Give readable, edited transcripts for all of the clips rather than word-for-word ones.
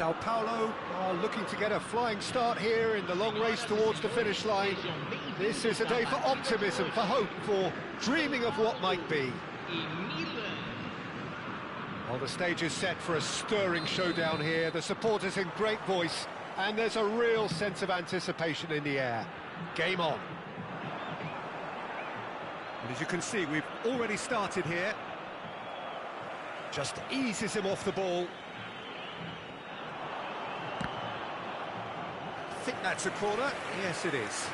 Sao Paulo are looking to get a flying start here in the long race towards the finish line. This is a day for optimism, for hope, for dreaming of what might be. Well, the stage is set for a stirring showdown here. The supporters in great voice, and there's a real sense of anticipation in the air. Game on. And as you can see, we've already started here. Just eases him off the ball. I think that's a corner. Yes, it is.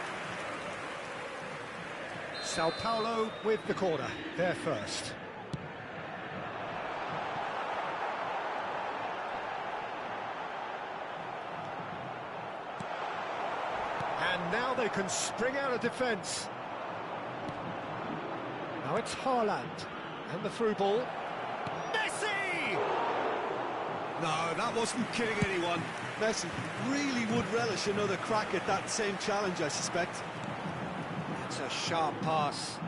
Sao Paulo with the corner. They're first. And now they can spring out of defence. Now it's Haaland. And the through ball. Messi! No, that wasn't kidding anyone. Messi really would relish another crack at that same challenge, I suspect. It's a sharp pass.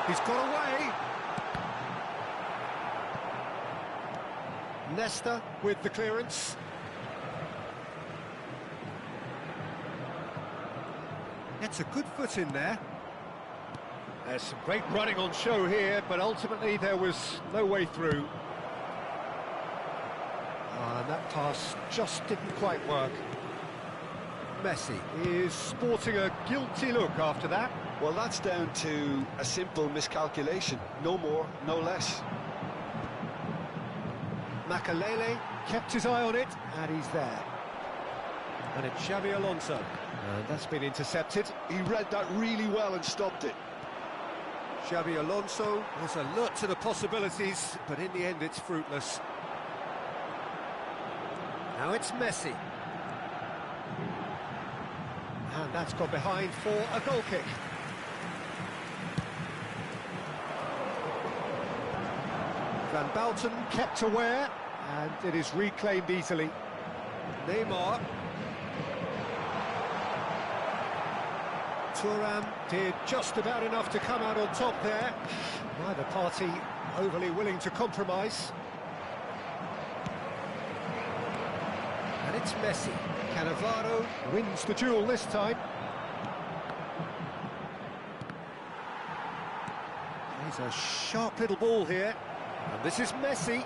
He's got away. Nesta with the clearance. It's a good foot in there. There's some great running on show here, but ultimately there was no way through. And that pass just didn't quite work. Messi is sporting a guilty look after that. Well, that's down to a simple miscalculation. No more, no less. Makalele kept his eye on it, and he's there. And it's Xabi Alonso. And that's been intercepted. He read that really well and stopped it. Xabi Alonso was alert to the possibilities, but in the end it's fruitless. Now it's Messi. And that's got behind for a goal kick. Van Bouten kept aware, and it is reclaimed easily. Neymar. Thuram did just about enough to come out on top there. Neither party overly willing to compromise. And it's Messi. Cannavaro wins the duel this time. He's a sharp little ball here. And this is Messi.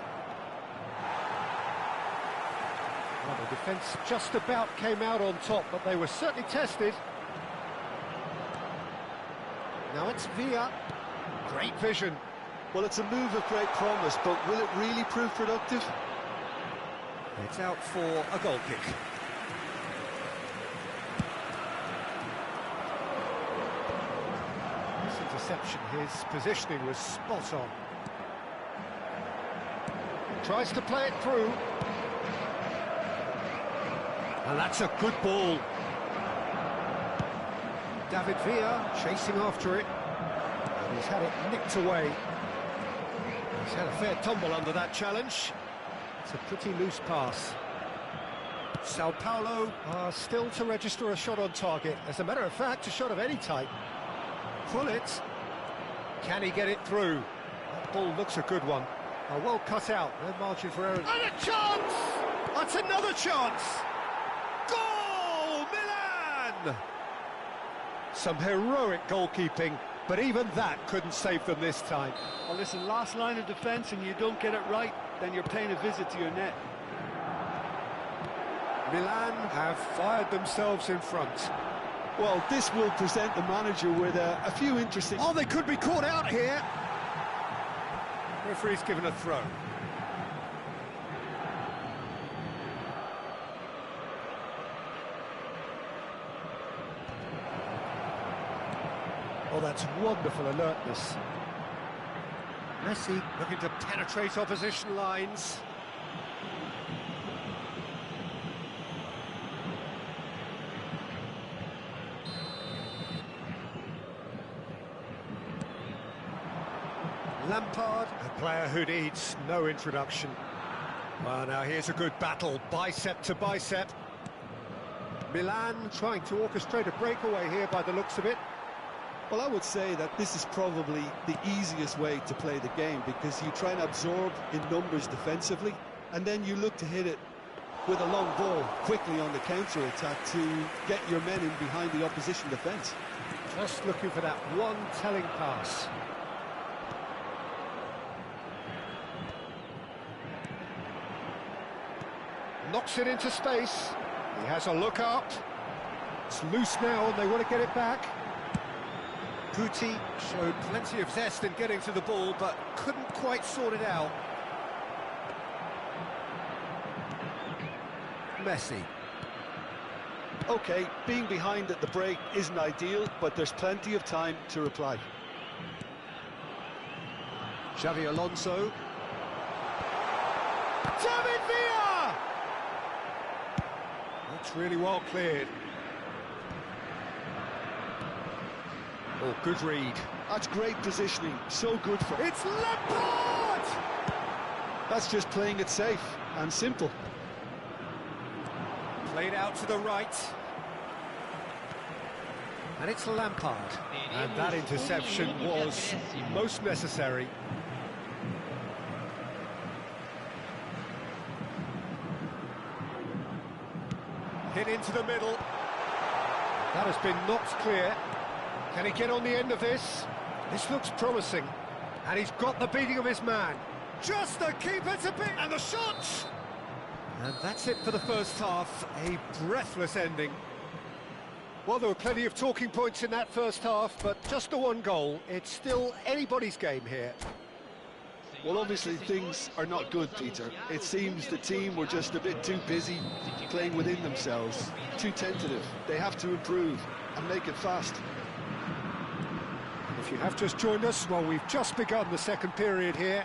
Well, the defence just about came out on top, but they were certainly tested. Now it's Villa. Great vision. Well, it's a move of great promise, but will it really prove productive? It's out for a goal kick. This interception, his positioning was spot on. Tries to play it through. And that's a good ball. David Villa chasing after it. And he's had it nicked away. He's had a fair tumble under that challenge. It's a pretty loose pass. Sao Paulo are still to register a shot on target. As a matter of fact, a shot of any type. Pull it. Can he get it through? That ball looks a good one. Well cut out. No margin for error. And a chance! That's another chance! Goal! Milan! Some heroic goalkeeping, but even that couldn't save them this time. Well, listen, last line of defence and you don't get it right, then you're paying a visit to your net. Milan have fired themselves in front. Well, this will present the manager with a few interesting... Oh, they could be caught out here! Referee's given a throw. Oh, that's wonderful alertness. Messi looking to penetrate opposition lines. Lampard, a player who needs no introduction. Well, now here's a good battle, bicep to bicep. Milan trying to orchestrate a breakaway here by the looks of it. Well, I would say that this is probably the easiest way to play the game, because you try and absorb in numbers defensively, and then you look to hit it with a long ball quickly on the counter-attack to get your men in behind the opposition defence. Just looking for that one telling pass. Knocks it into space. He has a look up. It's loose now and they want to get it back. Putti showed plenty of zest in getting to the ball, but couldn't quite sort it out. Messi. OK, being behind at the break isn't ideal, but there's plenty of time to reply. Xavi Alonso. David Villa! That's really well cleared. Oh, good read. That's great positioning, so good for... It's Lampard! That's just playing it safe and simple. Played out to the right. And it's Lampard. And that interception was most necessary. Hit into the middle. That has been knocked clear. Can he get on the end of this? This looks promising. And he's got the beating of his man. Just the keeper to beat. And the shots! And that's it for the first half. A breathless ending. Well, there were plenty of talking points in that first half, but just the one goal. It's still anybody's game here. Well, obviously things are not good, Peter. It seems the team were just a bit too busy playing within themselves, too tentative. They have to improve and make it fast. If you have just joined us, well, we've just begun the second period here.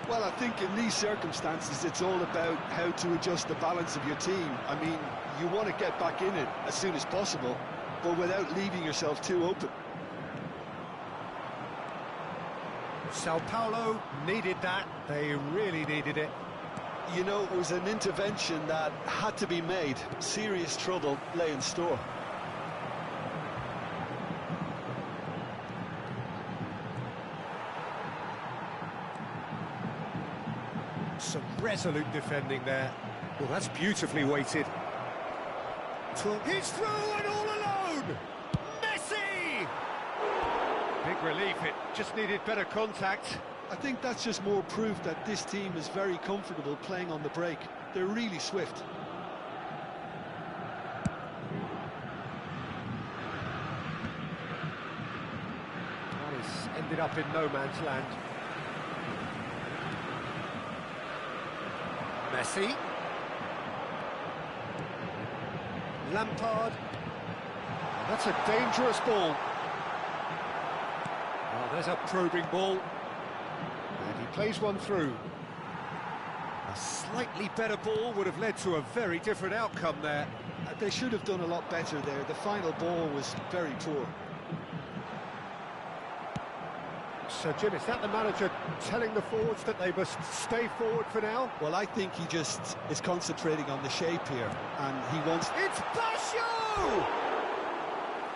Well, I think in these circumstances, it's all about how to adjust the balance of your team. I mean, you want to get back in it as soon as possible, but without leaving yourself too open. Sao Paulo needed that. They really needed it. You know, it was an intervention that had to be made. Serious trouble lay in store. Some resolute defending there. Well, that's beautifully weighted. He's through and all alone! Messi! Big relief, it just needed better contact. I think that's just more proof that this team is very comfortable playing on the break. They're really swift. That has ended up in no man's land. Messi. Lampard. That's a dangerous ball. Oh, there's a probing ball. And he plays one through. A slightly better ball would have led to a very different outcome there. They should have done a lot better there. The final ball was very poor. So, Jim, is that the manager telling the forwards that they must stay forward for now? Well, I think he just is concentrating on the shape here, and he wants... It's Basho!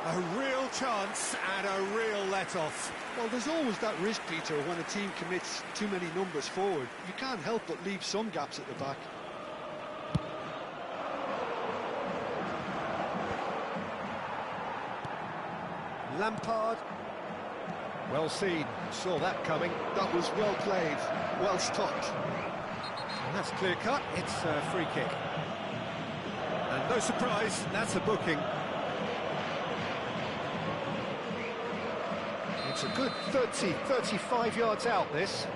A real chance and a real let-off. Well, there's always that risk, Peter, when a team commits too many numbers forward. You can't help but leave some gaps at the back. Lampard. Well seen, saw that coming. That was well played, well stopped. And that's clear cut, it's a free kick. And no surprise, that's a booking. It's a good 30, 35 yards out, this.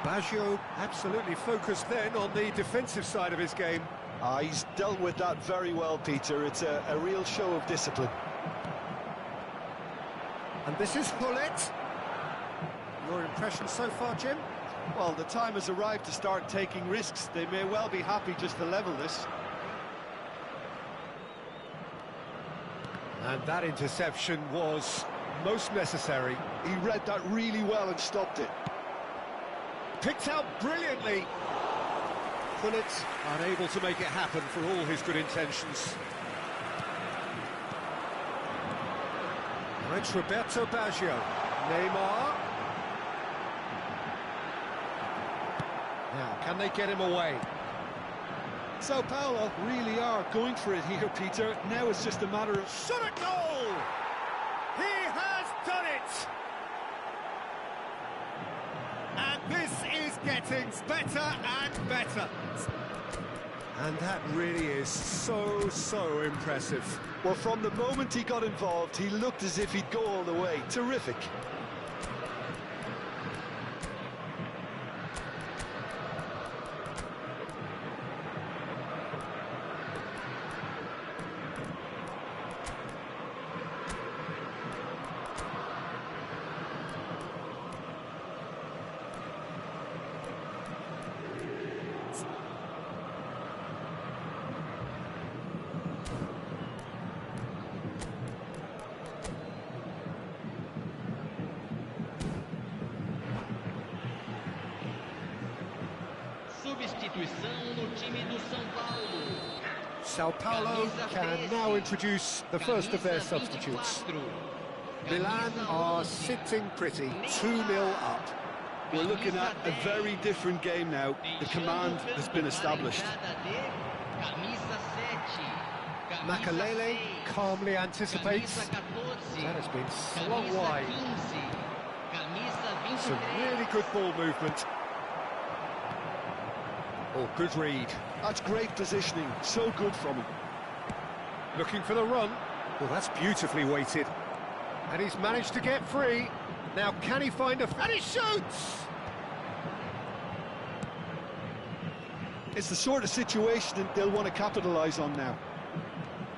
Baggio absolutely focused then on the defensive side of his game. He's dealt with that very well, Peter. It's a real show of discipline. And this is Hullet. Your impression so far, Jim? Well, the time has arrived to start taking risks. They may well be happy just to level this. And that interception was most necessary. He read that really well and stopped it. Picked out brilliantly. Hullet unable to make it happen for all his good intentions. It's Roberto Baggio. Neymar. Now, can they get him away? Sao Paulo really are going for it here, Peter. Now it's just a matter of... Shot at goal! He has done it! And this is getting better and better. And that really is so impressive. Well, from the moment he got involved, he looked as if he'd go all the way. Terrific. Substituição no time do São Paulo. Sao Paulo can now introduce the first of their substitutes. Milan are sitting pretty, 2-0 up. We're looking at a very different game now. The command has been established. Makalele calmly anticipates. That has been slung wide. Some really good ball movement. Oh, good read. That's great positioning, so good from him. Looking for the run. Well, that's beautifully weighted. And he's managed to get free. Now, can he find a... And he shoots! It's the sort of situation that they'll want to capitalise on now.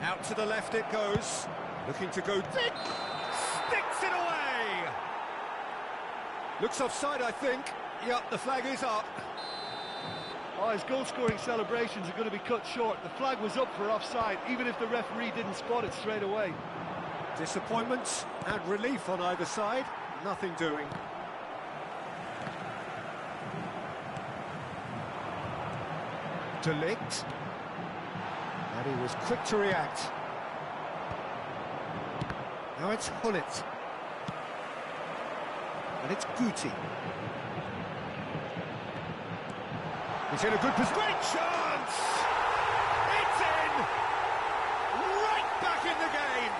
Out to the left it goes. Looking to go deep. Sticks it away! Looks offside, I think. Yep, the flag is up. Oh, his goal-scoring celebrations are going to be cut short. The flag was up for offside, even if the referee didn't spot it straight away. Disappointment and relief on either side. Nothing doing. Delict. And he was quick to react. Now it's Hullet. And it's Guti. He's in a good position. Great chance! It's in! Right back in the game!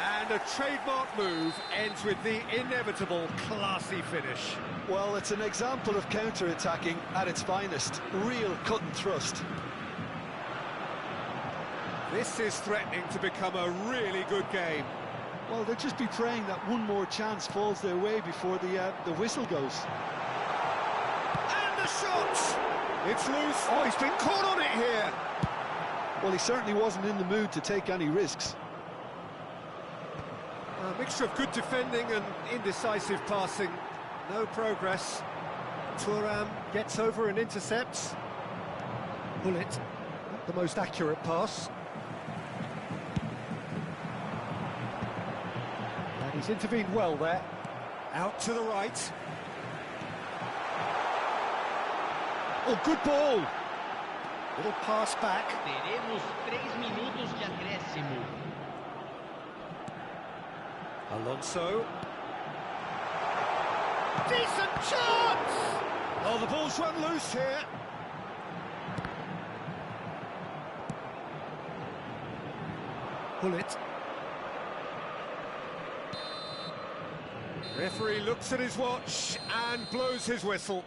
And a trademark move ends with the inevitable classy finish. Well, it's an example of counter-attacking at its finest. Real cut and thrust. This is threatening to become a really good game. Well, they'll just be praying that one more chance falls their way before the whistle goes. And the shot! It's loose. Oh, he's been caught on it here. Well, he certainly wasn't in the mood to take any risks. A mixture of good defending and indecisive passing. No progress. Thuram gets over and intercepts. Hullet, not the most accurate pass. And he's intervened well there. Out to the right. Oh, good ball. Little pass back. Teremos 3 minutos de acréscimo. Alonso. Decent chance! Oh, the ball's run loose here. Hullet. Referee looks at his watch and blows his whistle.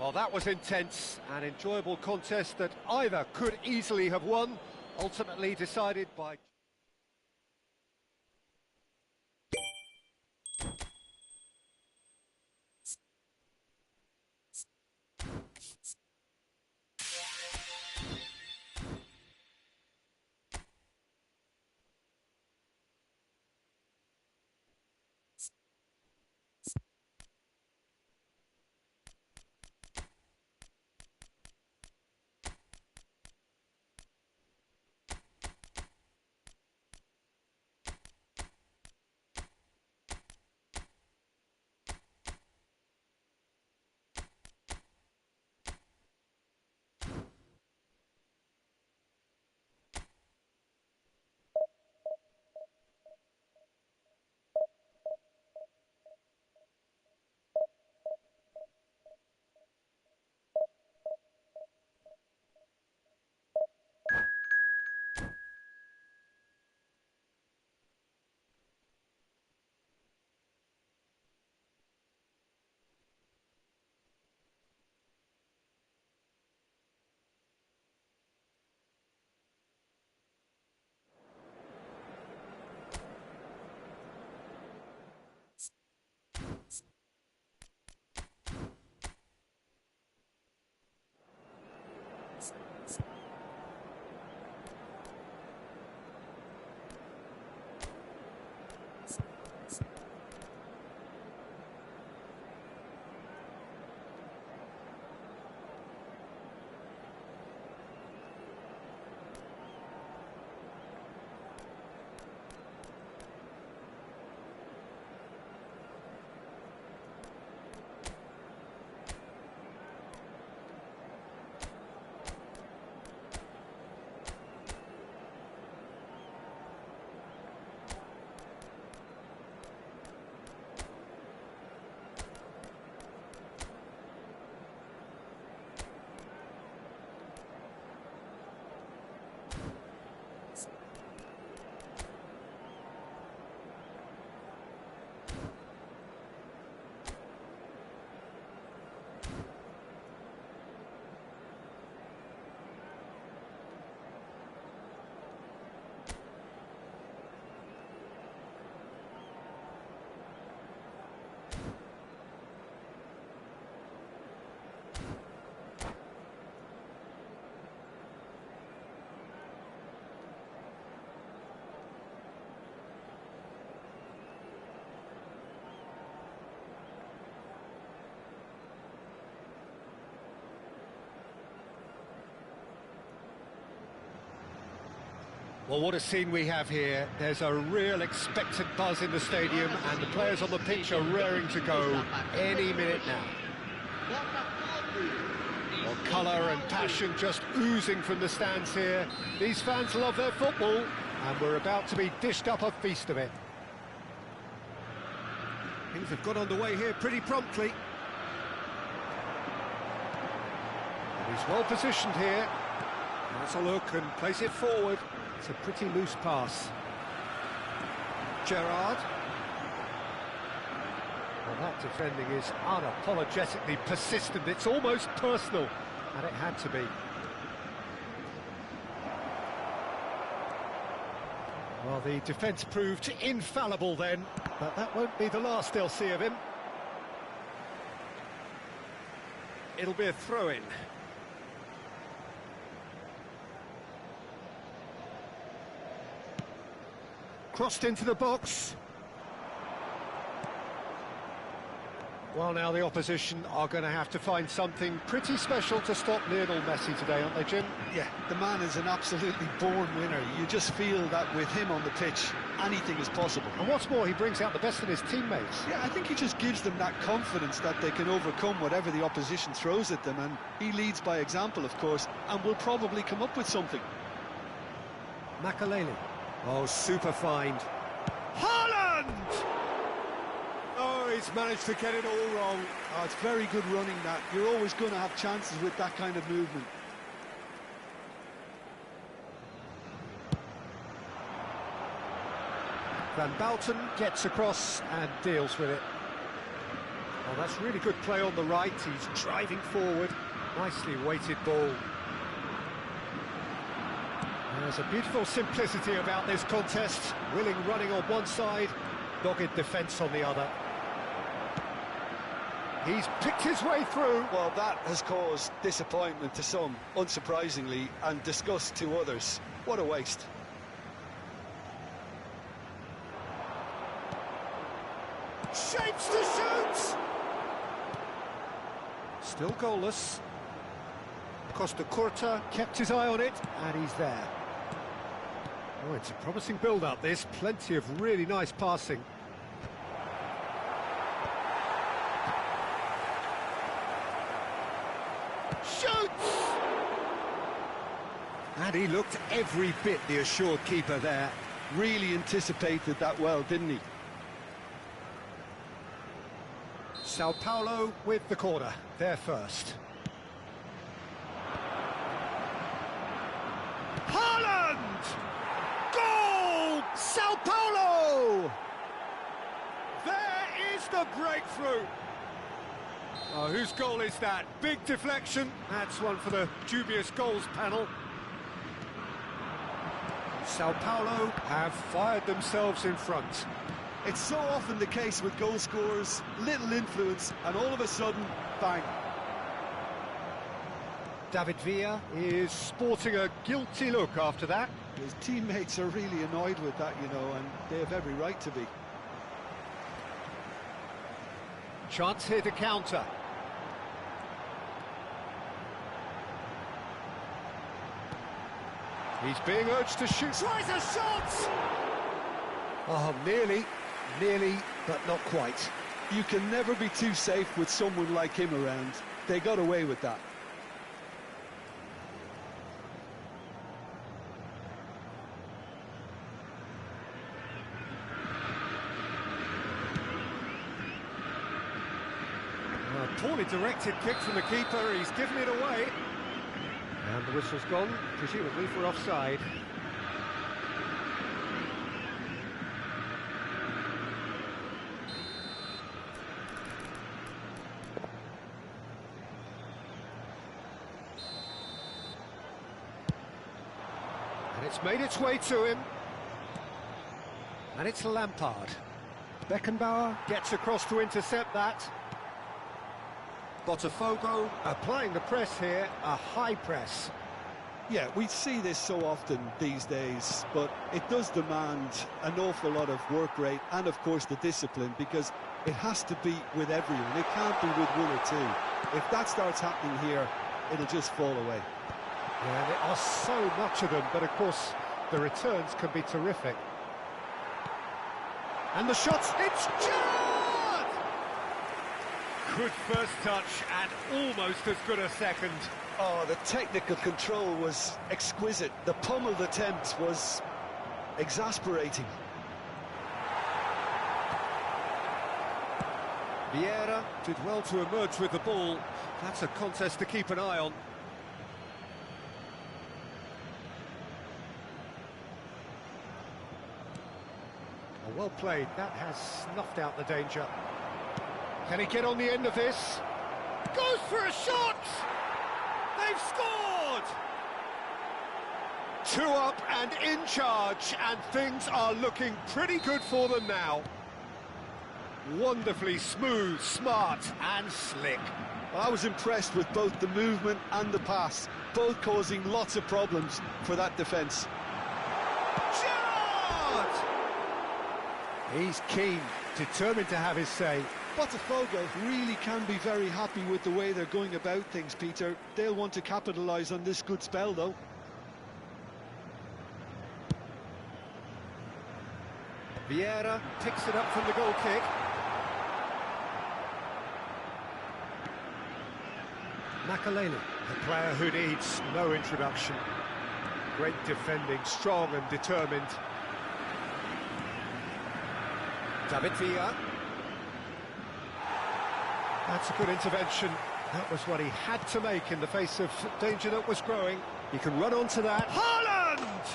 Well, that was intense, an enjoyable contest that either could easily have won, ultimately decided by... Well, what a scene we have here. There's a real expectant buzz in the stadium, and the players on the pitch are raring to go any minute now. Well, colour and passion just oozing from the stands here. These fans love their football, and we're about to be dished up a feast of it. Things have got underway here pretty promptly. And he's well positioned here. That's a look and place it forward. It's a pretty loose pass. Gerrard. Well, that defending is unapologetically persistent. It's almost personal, and it had to be. Well, the defence proved infallible then, but that won't be the last they'll see of him. It'll be a throw-in. Crossed into the box. Well, now the opposition are going to have to find something pretty special to stop Lionel Messi today, aren't they, Jim? Yeah, the man is an absolutely born winner. You just feel that with him on the pitch, anything is possible. And what's more, he brings out the best in his teammates. Yeah, I think he just gives them that confidence that they can overcome whatever the opposition throws at them, and he leads by example, of course, and will probably come up with something. Makalele. Oh, super find. Haaland! Oh, he's managed to get it all wrong. Oh, it's very good running, that. You're always going to have chances with that kind of movement. Van Bouten gets across and deals with it. Oh, that's really good play on the right. He's driving forward. Nicely weighted ball. There's a beautiful simplicity about this contest. Willing running on one side, dogged defence on the other. He's picked his way through. Well, that has caused disappointment to some, unsurprisingly, and disgust to others. What a waste. Shapes to shoot! Still goalless. Costa Curta kept his eye on it, and he's there. Oh, it's a promising build-up, this. Plenty of really nice passing. Shoots! And he looked every bit the assured keeper there. Really anticipated that well, didn't he? Sao Paulo with the corner. They're first. Haaland! Goal! Sao Paulo! There is the breakthrough. Oh, whose goal is that? Big deflection. That's one for the dubious goals panel. Sao Paulo have fired themselves in front. It's so often the case with goal scorers, little influence, and all of a sudden, bang. David Villa is sporting a guilty look after that. His teammates are really annoyed with that, you know, and they have every right to be. Chance here to counter. He's being urged to shoot. Tries a shot! Oh, nearly, but not quite. You can never be too safe with someone like him around. They got away with that. A poorly directed kick from the keeper. He's given it away. And the whistle's gone, presumably for offside. And it's made its way to him. And it's Lampard. Beckenbauer gets across to intercept that. Botafogo applying the press here, a high press. Yeah, we see this so often these days, but it does demand an awful lot of work rate and, of course, the discipline, because it has to be with everyone. It can't be with one or two. If that starts happening here, it'll just fall away. Yeah, there are so much of them, but of course, the returns can be terrific. And the shots, it's Gerrard! Good first touch and almost as good a second. Oh, the technical control was exquisite. The pummeled attempt was exasperating. Vieira did well to emerge with the ball. That's a contest to keep an eye on. Oh, well played. That has snuffed out the danger. Can he get on the end of this? Goes for a shot! They've scored! 2 up and in charge, and things are looking pretty good for them now. Wonderfully smooth, smart and slick. Well, I was impressed with both the movement and the pass, both causing lots of problems for that defence. Gerrard! He's keen, determined to have his say. Botafogo really can be very happy with the way they're going about things, Peter. They'll want to capitalise on this good spell, though. Vieira picks it up from the goal kick. Makalele, a player who needs no introduction. Great defending, strong and determined. David Villa. That's a good intervention. That was what he had to make in the face of danger that was growing. He can run onto that. Haaland!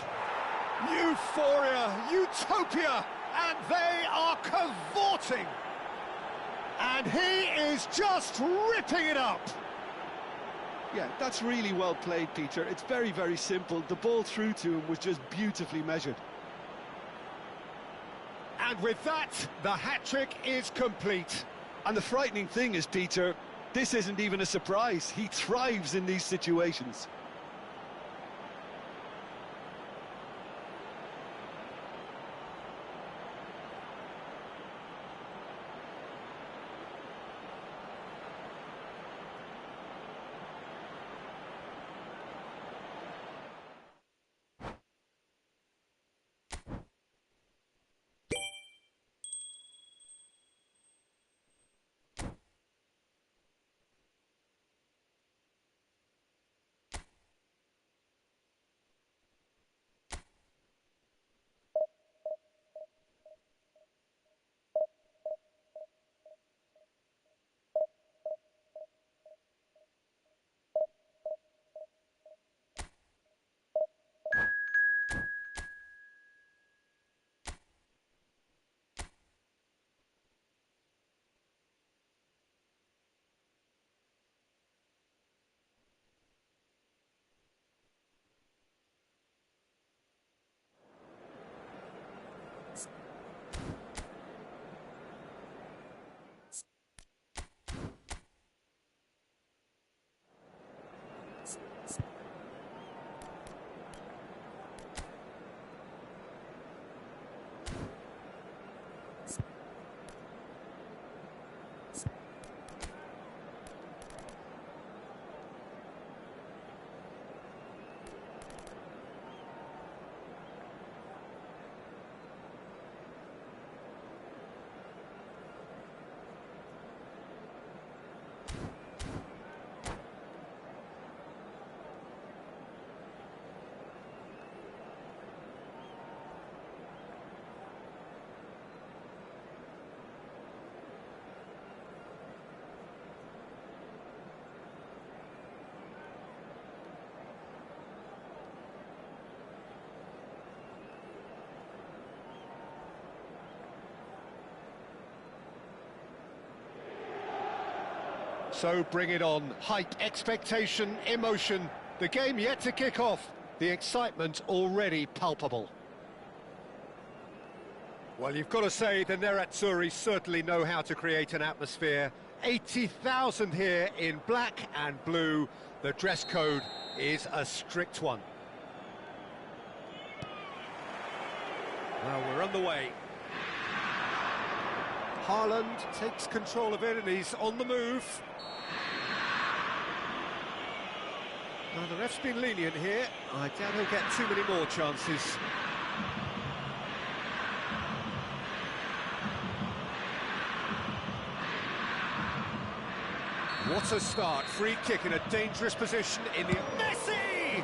Euphoria, utopia, and they are cavorting. And he is just ripping it up. Yeah, that's really well played, Peter. It's very, very simple. The ball through to him was just beautifully measured. And with that, the hat-trick is complete. And the frightening thing is, Peter, this isn't even a surprise. He thrives in these situations. So bring it on. Hype, expectation, emotion. The game yet to kick off. The excitement already palpable. Well, you've got to say the Nerazzurri certainly know how to create an atmosphere. 80,000 here in black and blue. The dress code is a strict one. Well, we're on the way. Haaland takes control of it and he's on the move. Now, the ref's been lenient here. I doubt he'll get too many more chances. What a start. Free kick in a dangerous position in the... Messi!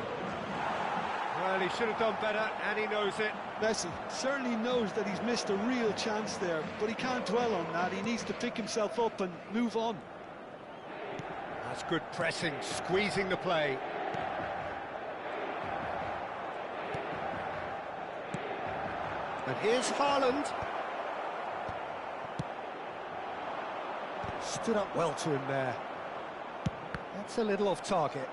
Well, he should have done better, and he knows it. Messi certainly knows that he's missed a real chance there, but he can't dwell on that. He needs to pick himself up and move on. That's good pressing, squeezing the play. And here's Haaland. Stood up well to him there. That's a little off target.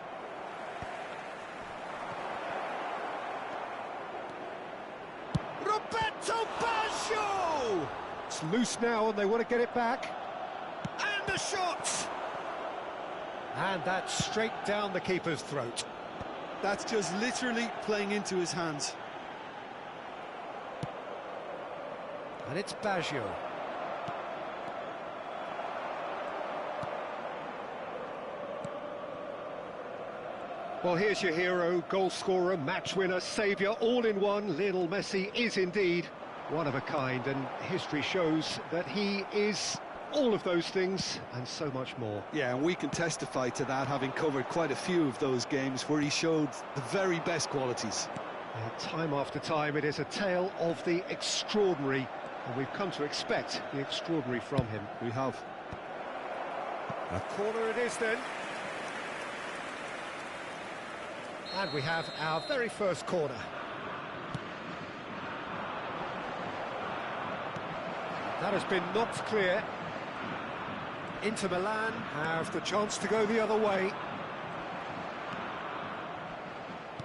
Roberto Baggio! It's loose now and they want to get it back. And the shot! And that's straight down the keeper's throat. That's just literally playing into his hands. And it's Baggio. Well, here's your hero, goal scorer, match winner, saviour, all in one. Lionel Messi is indeed one of a kind, and history shows that he is all of those things and so much more. Yeah, and we can testify to that, having covered quite a few of those games where he showed the very best qualities. Yeah, time after time, it is a tale of the extraordinary, and we've come to expect the extraordinary from him. We have. A corner it is then. And we have our very first corner. That has been knocked clear. Inter Milan have the chance to go the other way.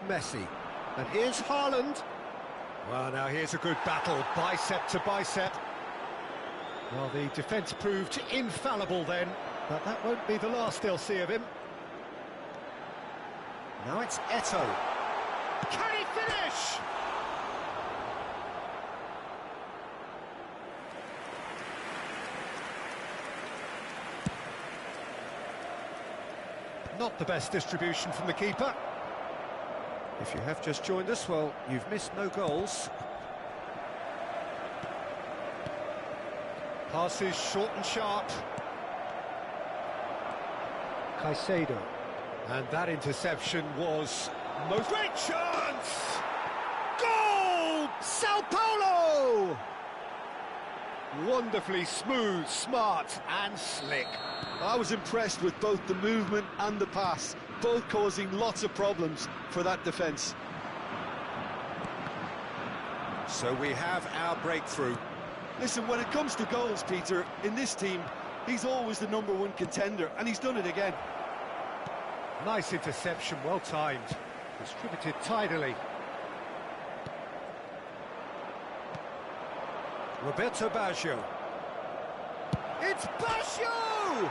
Messi. And here's Haaland. Well, now here's a good battle, bicep to bicep. Well, the defence proved infallible then, but that won't be the last they'll see of him. Now it's Eto'o. Can he finish? Not the best distribution from the keeper. If you have just joined us, well, you've missed no goals. Passes short and sharp. Caicedo. And that interception was most... Great chance! Goal! Sao Paulo! Wonderfully smooth, smart and slick. I was impressed with both the movement and the pass, both causing lots of problems for that defence. So we have our breakthrough. Listen, when it comes to goals, Peter, in this team, he's always the #1 contender, and he's done it again. Nice interception, well timed, distributed tidily. Roberto Baggio. It's Baggio!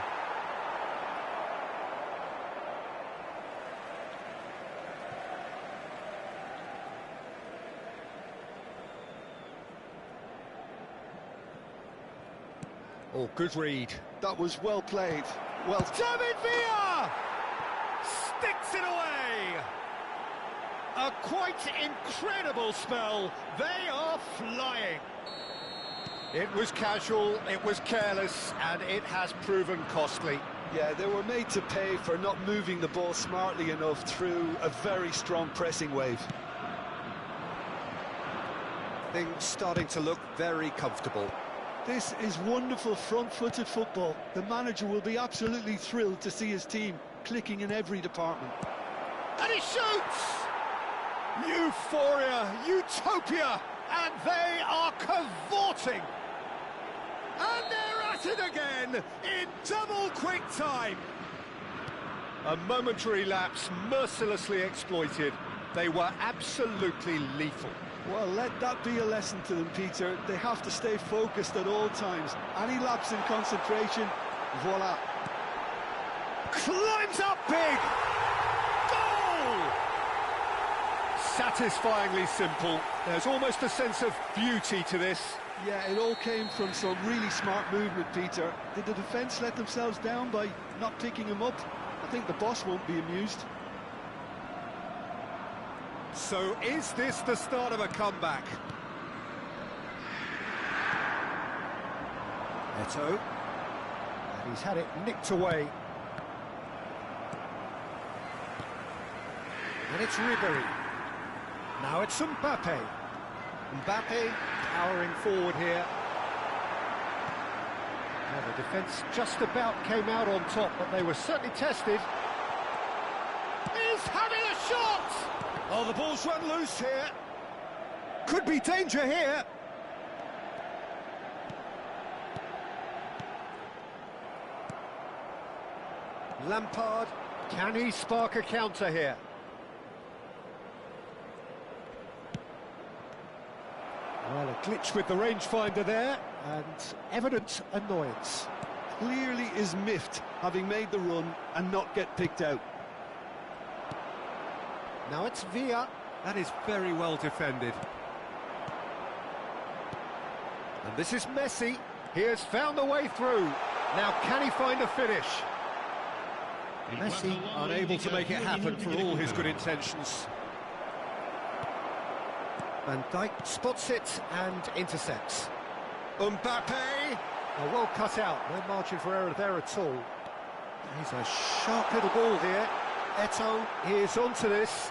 Oh, good read. That was well played. Well, David Villa! Sticks it away! A quite incredible spell. They are flying. It was casual, it was careless, and it has proven costly. yeah, they were made to pay for not moving the ball smartly enough through a very strong pressing wave. Things starting to look very comfortable. This is wonderful front-footed football. The manager will be absolutely thrilled to see his team clicking in every department. And he shoots! Euphoria, utopia, and they are cavorting. And they're at it again in double quick time. A momentary lapse mercilessly exploited. They were absolutely lethal. Well, let that be a lesson to them, Peter. They have to stay focused at all times. Any lapse in concentration, voila. Climbs up big! Goal! Satisfyingly simple. There's almost a sense of beauty to this. Yeah, it all came from some really smart movement, Peter. Did the defence let themselves down by not picking him up? I think the boss won't be amused. So is this the start of a comeback? Eto. And he's had it nicked away. And it's Ribery. Now it's Mbappe. Mbappe powering forward here. Well, the defence just about came out on top, but they were certainly tested. He's having a shot! Oh, the ball's run loose here. Could be danger here. Lampard, can he spark a counter here? Well, a glitch with the rangefinder there, and evident annoyance. Clearly is miffed, having made the run and not get picked out. Now it's Villa. That is very well defended. And this is Messi. He has found a way through. Now can he find a finish? Messi unable to make it happen for all his good intentions. Van Dijk spots it and intercepts. Mbappe! Oh, well cut out, no margin for error there at all. He's a sharp little ball here. Eto is onto this.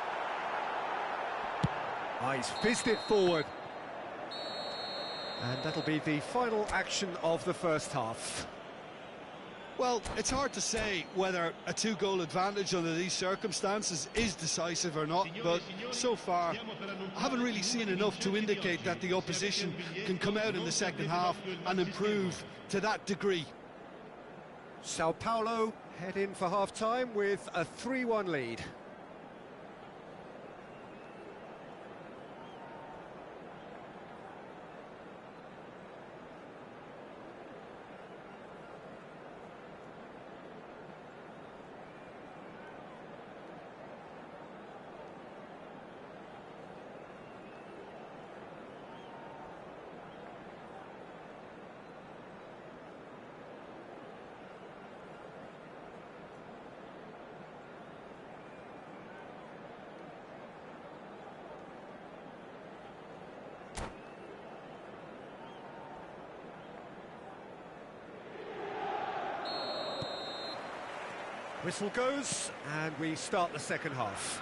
Oh, he's fizzed it forward. And that'll be the final action of the first half. Well, it's hard to say whether a two-goal advantage under these circumstances is decisive or not, but so far I haven't really seen enough to indicate that the opposition can come out in the second half and improve to that degree. Sao Paulo head in for half-time with a 3-1 lead. Whistle goes, and we start the second half.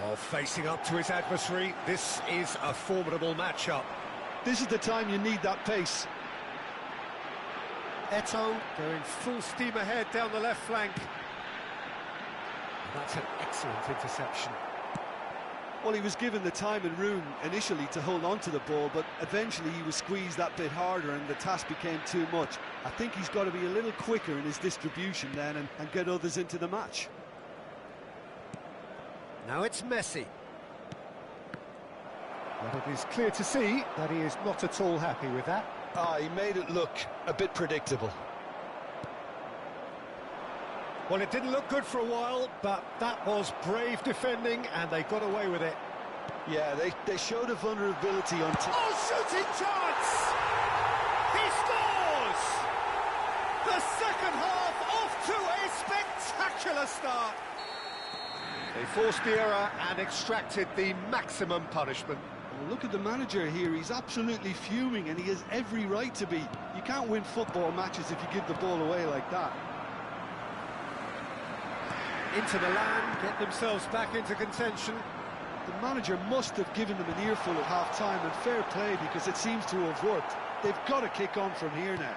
Oh, facing up to his adversary, this is a formidable matchup. This is the time you need that pace. Eto going full steam ahead down the left flank. That's an excellent interception. Well, he was given the time and room initially to hold on to the ball, but eventually he was squeezed that bit harder and the task became too much. I think he's got to be a little quicker in his distribution then and get others into the match. Now it's Messi. But it is clear to see that he is not at all happy with that. He made it look a bit predictable. Well, it didn't look good for a while, but that was brave defending, and they got away with it. Yeah, they showed a vulnerability on... Oh, shooting chance! He scores! The second half off to a spectacular start. They forced the error and extracted the maximum punishment. Well, look at the manager here, he's absolutely fuming, and he has every right to be. You can't win football matches if you give the ball away like that. Inter Milan get themselves back into contention. The manager must have given them an earful at half-time, and fair play because it seems to have worked. They've got to kick on from here now.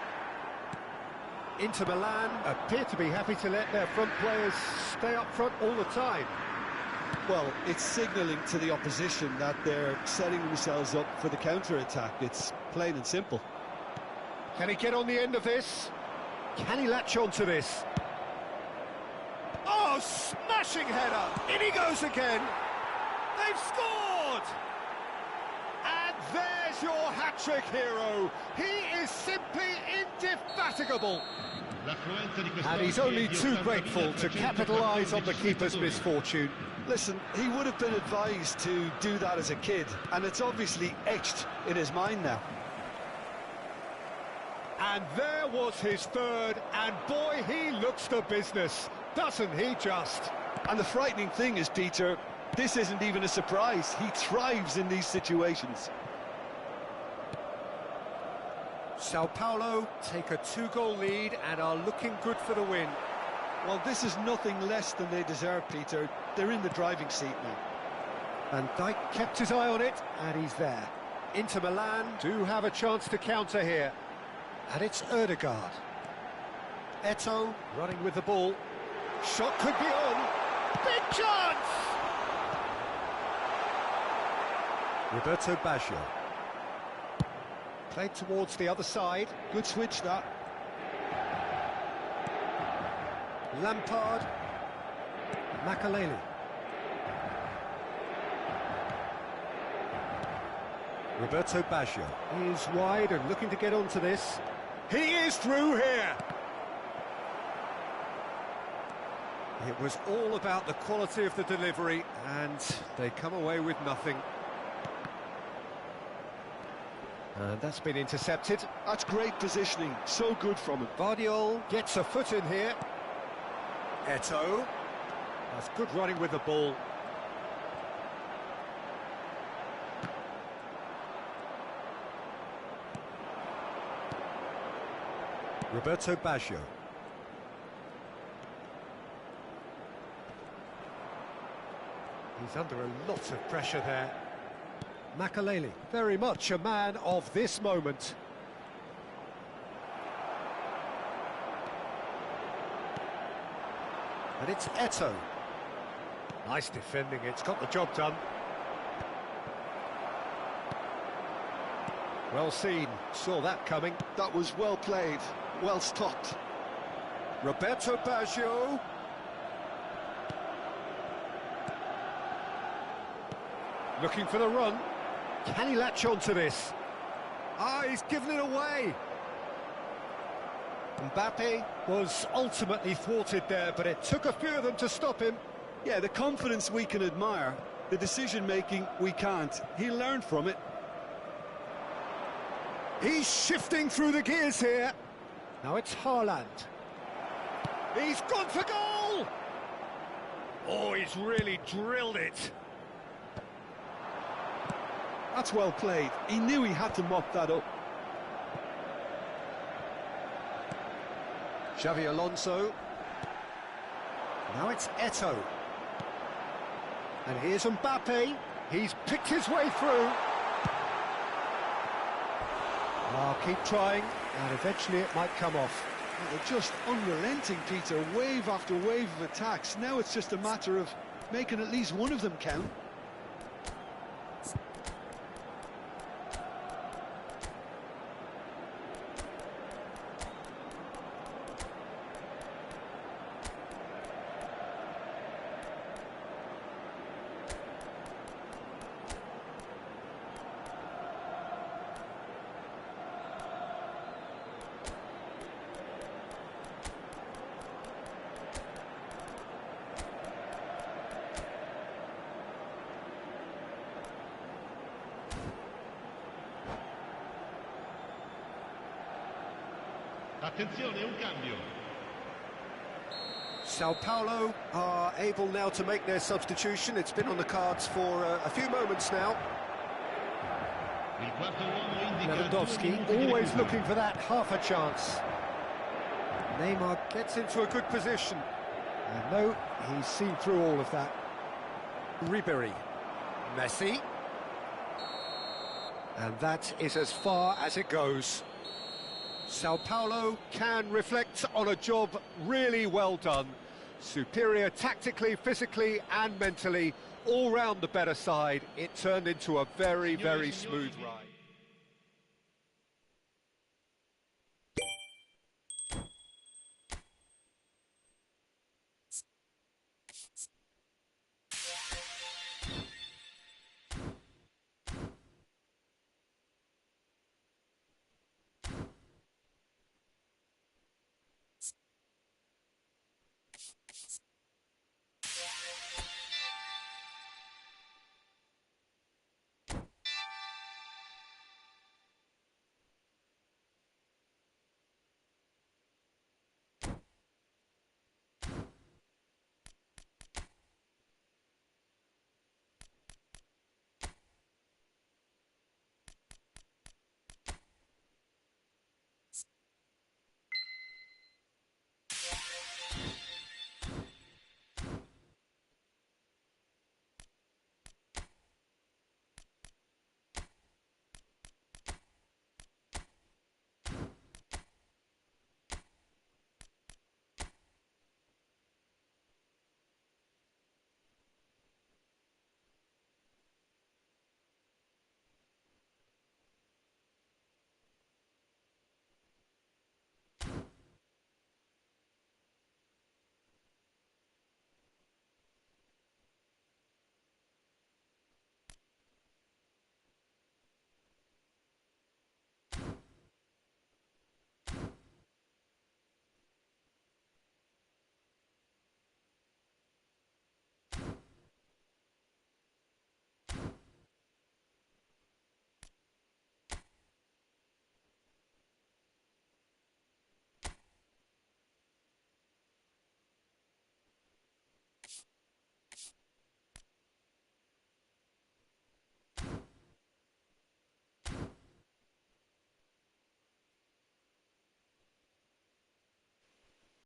Inter Milan appear to be happy to let their front players stay up front all the time. Well, it's signalling to the opposition that they're setting themselves up for the counter-attack. It's plain and simple. Can he get on the end of this? Can he latch on to this? Oh, smashing header! In he goes again! They've scored! And there's your hat-trick hero. He is simply indefatigable. And he's only too grateful to capitalise on the keeper's misfortune. Listen, he would have been advised to do that as a kid, and it's obviously etched in his mind now. And there was his third, and boy, he looks the business. doesn't he just? And the frightening thing is, Peter, this isn't even a surprise. He thrives in these situations. Sao Paulo take a 2-goal lead and are looking good for the win. Well, this is nothing less than they deserve, Peter. They're in the driving seat now. Van Dijk kept his eye on it, and he's there. Inter Milan do have a chance to counter here. And it's Ødegaard. Eto'o running with the ball. Shot could be on. Big chance! Roberto Baggio. Played towards the other side. Good switch, that. Lampard. Makaleli. Roberto Baggio is wide and looking to get onto this. He is through here! It was all about the quality of the delivery, and they come away with nothing. And that's been intercepted. That's great positioning, so good from him. Vardiol gets a foot in here. Eto'o. That's good running with the ball. Roberto Baggio. He's under a lot of pressure there. Makaleli, very much a man of this moment. And it's Eto'o. Nice defending, it's got the job done. Well seen, saw that coming. That was well played, well stopped. Roberto Baggio. Looking for the run. Can he latch on to this? Ah, he's given it away. Mbappe was ultimately thwarted there, but it took a few of them to stop him. Yeah, the confidence we can admire, the decision-making we can't. He learned from it. He's shifting through the gears here. Now it's Haaland. He's gone for goal! Oh, he's really drilled it. That's well played. He knew he had to mop that up. Xavi Alonso. Now it's Eto'o. And here's Mbappe. He's picked his way through. Oh, keep trying, and eventually it might come off. They're just unrelenting, Peter. Wave after wave of attacks. Now it's just a matter of making at least one of them count. Attenzione, un cambio. Sao Paulo are able now to make their substitution. It's been on the cards for a few moments now. Il quarto uomo indica Lewandowski always looking for that half a chance. Neymar gets into a good position. And no, he's seen through all of that. Ribery. Messi. And that is as far as it goes. Sao Paulo can reflect on a job really well done. Superior tactically, physically and mentally, all round the better side. It turned into a very, very smooth ride.